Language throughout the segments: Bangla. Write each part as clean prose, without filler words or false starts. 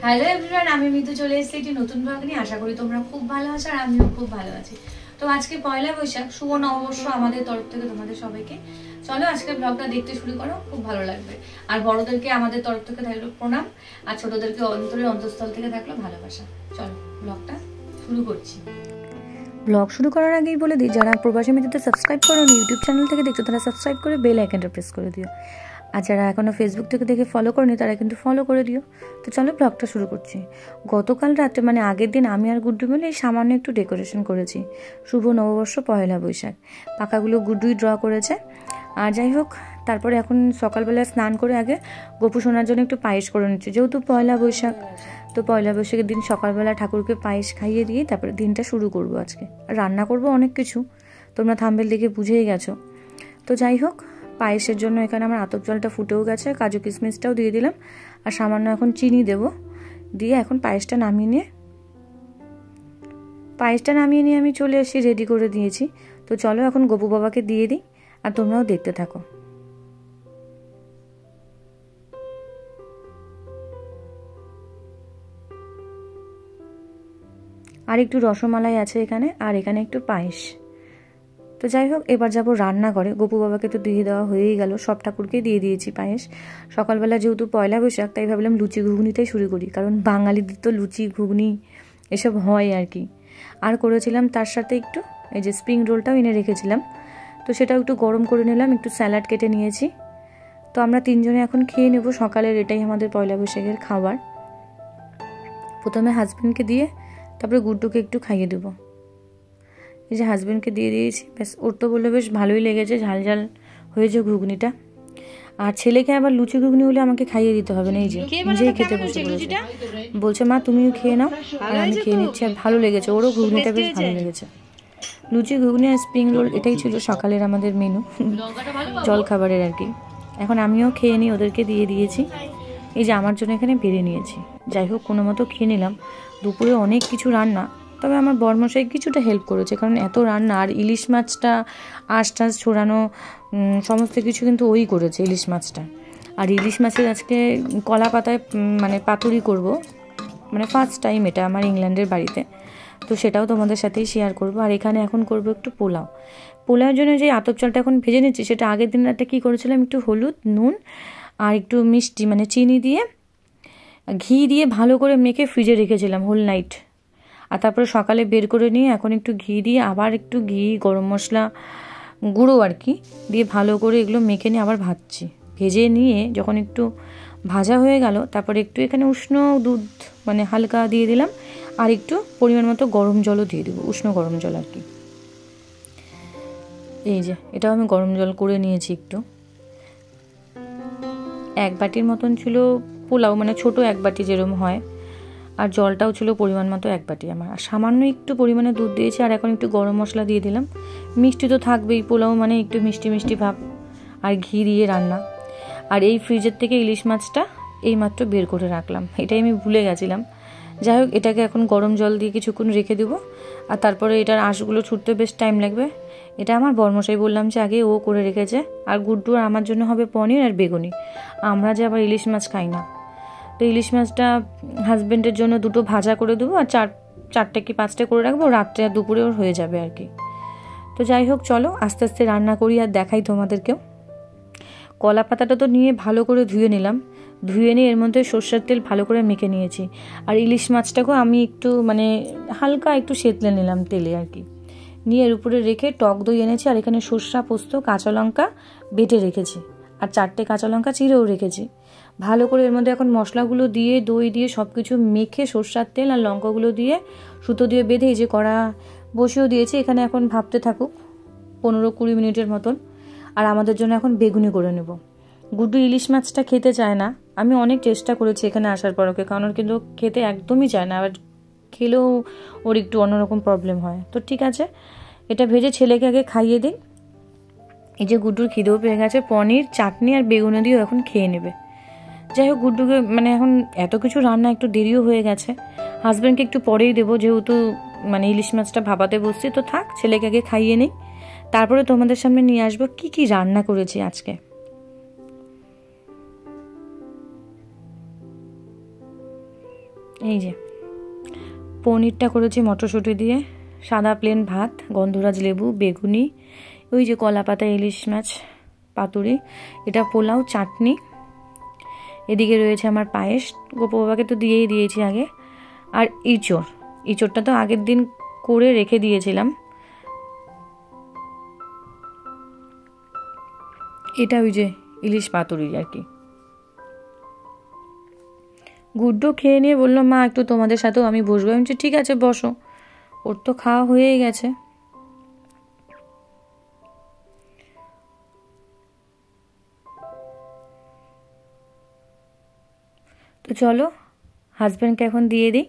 হ্যালো এভরিওয়ান, আমি মিতু চলে এসেছি একটি নতুন ব্লগ নিয়ে। আশা করি তোমরা খুব ভালো আছো আর আমিও খুব ভালো আছি। তো আজকে পয়লা বৈশাখ, শুভ নববর্ষ আমাদের তরফ থেকে তোমাদের সবাইকে। চলো আজকে ব্লগটা দেখতে শুরু করো, খুব ভালো লাগবে। আর বড়দেরকে আমাদের তরফ থেকে থাকলো প্রণাম, আর ছোটদেরকে অন্তরের অন্তঃস্থল থেকে থাকলো ভালোবাসা। চলো ব্লগটা শুরু করছি। ব্লগ শুরু করার আগেই বলে দিই, যারা প্রবাসী মিতুতে সাবস্ক্রাইব করো ইউটিউব চ্যানেল থেকে দেখছো তারা সাবস্ক্রাইব করে বেল আইকনটা প্রেস করে দিও। আর যারা এখনও ফেসবুক থেকে দেখে ফলো করনি তারা কিন্তু ফলো করে দিও। তো চলো ব্লগটা শুরু করছি। গতকাল রাতে মানে আগের দিন আমি আর গুড্ডু মিলে এই সামান্য একটু ডেকোরেশন করেছি। শুভ নববর্ষ পয়লা বৈশাখ, পাকাগুলো গুড্ডুই ড্র করেছে। আর যাই হোক, তারপরে এখন সকালবেলা স্নান করে আগে গোপু সোনার জন্য একটু পায়েস করে নিচ্ছি, যেহেতু পয়লা বৈশাখ। তো পয়লা বৈশাখের দিন সকালবেলা ঠাকুরকে পায়েস খাইয়ে দিয়ে তারপরে দিনটা শুরু করব। আজকে রান্না করব অনেক কিছু, তোমরা থাম্বনেল দেখে বুঝেই গেছো। তো যাই হোক, পায়েসের জন্য এখানে আমার আতপ জলটা ফুটেও গেছে, কাজু কিশমিশটাও দিয়ে দিলাম, আর সামান্য এখন চিনি দেব। দিয়ে এখন পায়েসটা নামিয়ে নিয়ে আমি চলে এসে রেডি করে দিয়েছি। তো চলো এখন গোপু বাবাকে দিয়ে দিই, আর তোমরাও দেখতে থাকো। আর একটু রসমালাই আছে এখানে, আর এখানে একটু পায়েস। তো যাই হোক, এবার যাবো রান্না করে। গোপু বাবাকে তো দিয়ে দেওয়া হয়েই গেল, সব ঠাকুরকেই দিয়ে দিয়েছি পায়েস। সকালবেলা যেহেতু পয়লা বৈশাখ, তাই ভাবলাম লুচি ঘুগনিটাই শুরু করি, কারণ বাঙালিদের তো লুচি ঘুগনি এসব হয় আর কি। আর করেছিলাম তার সাথে একটু এই যে স্প্রিং রোলটাও এনে রেখেছিলাম, তো সেটাও একটু গরম করে নিলাম, একটু স্যালাড কেটে নিয়েছি। তো আমরা তিনজনে এখন খেয়ে নেব সকালের, এটাই আমাদের পয়লা বৈশাখের খাবার। প্রথমে হাজব্যান্ডকে দিয়ে তারপরে গুড্ডুকে একটু খাইয়ে দেবো। এই যে হাজব্যান্ডকে দিয়ে দিয়েছি, ব্যাস। ওর তো বললো বেশ ভালোই লেগেছে, ঝাল ঝাল হয়েছে ঘুগনিটা। আর ছেলেকে আবার লুচি ঘুগনি হলে আমাকে খাইয়ে দিতে হবে না, এই যে নিজেই খেতে বসে পড়েছে। বলছে মা তুমিও খেয়ে নাও, আর আমি খেয়ে নিচ্ছি। আর ভালো লেগেছে, ওরও ঘুগনিটা বেশ ভালো লেগেছে। লুচি ঘুগনি আর স্প্রিং রোল, এটাই ছিল সকালের আমাদের মেনু, জল খাবারের আর কি। এখন আমিও খেয়ে নিই, ওদেরকে দিয়ে দিয়েছি। এই যে আমার জন্য এখানে বেড়ে নিয়েছি। যাই হোক, কোনো মতো খেয়ে নিলাম। দুপুরে অনেক কিছু রান্না, তবে আমার বরমশাই কিছুটা হেল্প করেছে, কারণ এত রান্না। আর ইলিশ মাছটা আঁশ টাশ ছড়ানো সমস্ত কিছু কিন্তু ওই করেছে, ইলিশ মাছটা। আর ইলিশ মাছের আজকে কলা পাতায় মানে পাতুরি করব, মানে ফার্স্ট টাইম এটা আমার ইংল্যান্ডের বাড়িতে। তো সেটাও তোমাদের সাথেই শেয়ার করব। আর এখানে এখন করব একটু পোলাওয়ের জন্য যে আতপ চালটা এখন ভেজে নিচ্ছি, সেটা আগের দিন রাতে কী করেছিলাম, একটু হলুদ, নুন আর একটু মিষ্টি মানে চিনি দিয়ে, ঘি দিয়ে ভালো করে মেখে ফ্রিজে রেখেছিলাম হোল নাইট। আর তারপরে সকালে বের করে নিয়ে এখন একটু ঘি দিয়ে, আবার একটু ঘি, গরম মশলা গুঁড়ো আর কি দিয়ে ভালো করে এগুলো মেখে নিয়ে আবার ভাজছি। ভেজে নিয়ে যখন একটু ভাজা হয়ে গেল, তারপরে একটু এখানে উষ্ণ দুধ মানে হালকা দিয়ে দিলাম, আর একটু পরিমাণ মতো গরম জলও দিয়ে দেবো, উষ্ণ গরম জল আর কি। এই যে এটাও আমি গরম জল করে নিয়েছি একটু। 1 বাটির মতন ছিল পোলাও, মানে ছোট 1 বাটি যেরকম হয়। আর জলটাও ছিল পরিমাণ মতো 1 বাটি আমার। আর সামান্য একটু পরিমাণে দুধ দিয়েছি, আর এখন একটু গরম মশলা দিয়ে দিলাম। মিষ্টি তো থাকবেই, পোলাও মানে একটু মিষ্টি মিষ্টি ভাব। আর ঘি দিয়ে রান্না। আর এই ফ্রিজের থেকে ইলিশ মাছটা এইমাত্র বের করে রাখলাম, এটাই আমি ভুলে গেছিলাম। যাই হোক, এটাকে এখন গরম জল দিয়ে কিছুক্ষণ রেখে দেবো। আর তারপরে এটার আঁশগুলো ছুটতে বেশ টাইম লাগবে। এটা আমার বরমশাই বললাম যে আগে ও করে রেখেছে। আর গুড্ডু আর আমার জন্য হবে পনির আর বেগুনি। আমরা যে আবার ইলিশ মাছ খাই না, তো ইলিশ মাছটা হাজব্যান্ডের জন্য 2টো ভাজা করে দেবো, আর 4টে কি 5টে করে রাখবো, রাত্রে আর দুপুরে ওর হয়ে যাবে আর কি। তো যাই হোক, চলো আস্তে আস্তে রান্না করি আর দেখাই তোমাদেরকেও। কলা পাতাটা তো নিয়ে ভালো করে ধুয়ে নিলাম, ধুয়ে নিয়ে এর মধ্যে সর্ষের তেল ভালো করে মেখে নিয়েছি। আর ইলিশ মাছটাকেও আমি একটু মানে হালকা একটু সেতলে নিলাম তেলে আর কি, নিয়ে এর উপরে রেখে টক দই এনেছি। আর এখানে সর্ষা, পোস্ত, কাঁচা লঙ্কা বেটে রেখেছি, আর 4টে কাঁচা লঙ্কা চিড়েও রেখেছি। ভালো করে এর মধ্যে এখন মশলাগুলো দিয়ে, দই দিয়ে সব কিছু মেখে সর্ষার তেল আর লঙ্কাগুলো দিয়ে সুতো দিয়ে বেঁধে এই যে কড়া বসিয়েও দিয়েছি। এখানে এখন ভাপতে থাকুক 15-20 মিনিটের মতন। আর আমাদের জন্য এখন বেগুনি করে নেব। গুড্ডু ইলিশ মাছটা খেতে চায় না, আমি অনেক চেষ্টা করেছি এখানে আসার পর ওকে, কারণ কিন্তু খেতে একদমই চায় না, আবার খেলেও ওর একটু অন্যরকম প্রবলেম হয়। তো ঠিক আছে, এটা ভেজে ছেলেকে আগে খাইয়ে দিই। এই যে গুড্ডুর খিদেও পেয়ে গেছে, পনির, চাটনি আর বেগুনি দিয়েও এখন খেয়ে নেবে। যাই হোক, গুড্ডুকে মানে এখন এত কিছু রান্না একটু দেরিও হয়ে গেছে। হাজব্যান্ডকে একটু পরেই দেবো, যেহেতু মানে ইলিশ মাছটা ভাপাতে বসছি। তো থাক, ছেলেকে আগে খাইয়ে নিই, তারপরে তোমাদের সামনে নিয়ে আসবো কি কি রান্না করেছি আজকে। এই যে পনিরটা করেছি মটরশুঁটি দিয়ে, সাদা প্লেন ভাত, গন্ধরাজ লেবু, বেগুনি, ওই যে কলা পাতা ইলিশ মাছ পাতুরি, এটা পোলাও, চাটনি, এদিকে রয়েছে আমার পায়েস, গোপু বাবাকে তো দিয়েই দিয়েছি আগে, আর ইঁচড়টা তো আগের দিন করে রেখে দিয়েছিলাম। এটা ওই যে ইলিশ পাতুরি আর কি। গুড্ডু খেয়ে নিয়ে বললো মা একটু তোমাদের সাথেও আমি বসবো। আমি বলছি ঠিক আছে বসো, ওর তো খাওয়া হয়েই গেছে। তো চলো হাজব্যান্ডকে এখন দিয়ে দিই।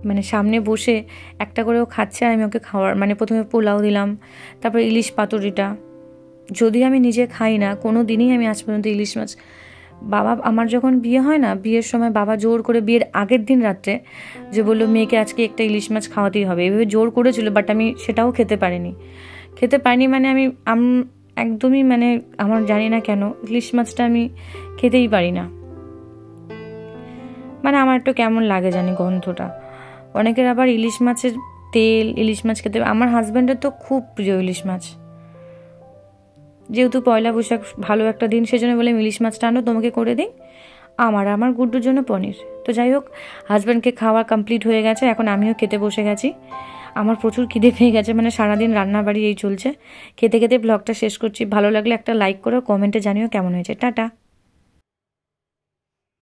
মানে সামনে বসে একটা করেও খাচ্ছে আর আমি ওকে খাওয়ার, মানে প্রথমে পোলাও দিলাম, তারপর ইলিশ পাতুরিটা। যদি আমি নিজে খাই না কোনো দিনই, আমি আজ পর্যন্ত ইলিশ মাছ, বাবা আমার যখন বিয়ে হয় না, বিয়ের সময় বাবা জোর করে, বিয়ের আগের দিন রাত্রে যে বললো মেয়েকে আজকে একটা ইলিশ মাছ খাওয়াতেই হবে, এভাবে জোর করেছিল, বাট আমি সেটাও খেতে পারিনি। মানে আমি একদমই, মানে আমার জানি না কেন ইলিশ মাছটা আমি খেতেই পারি না, মানে আমার একটু কেমন লাগে জানি গন্ধটা। অনেকের আবার ইলিশ মাছের তেল, ইলিশ মাছ খেতে, আমার হাজব্যান্ডের তো খুব প্রিয় ইলিশ মাছ। যেহেতু পয়লা বৈশাখ ভালো একটা দিন, সেজন্য বলে ইলিশ মাছটা আনো তোমাকে করে দিই, আমার গুড্ডুর জন্য পনির। তো যাই হোক, হাজব্যান্ডকে খাওয়া কমপ্লিট হয়ে গেছে, এখন আমিও খেতে বসে গেছি। আমার প্রচুর খিদে পেয়ে গেছে, মানে সারাদিন রান্নাবাড়ি এই চলছে। খেতে খেতে ব্লগটা শেষ করছি। ভালো লাগলে একটা লাইক করো, কমেন্টে জানিও কেমন হয়েছে। টাটা।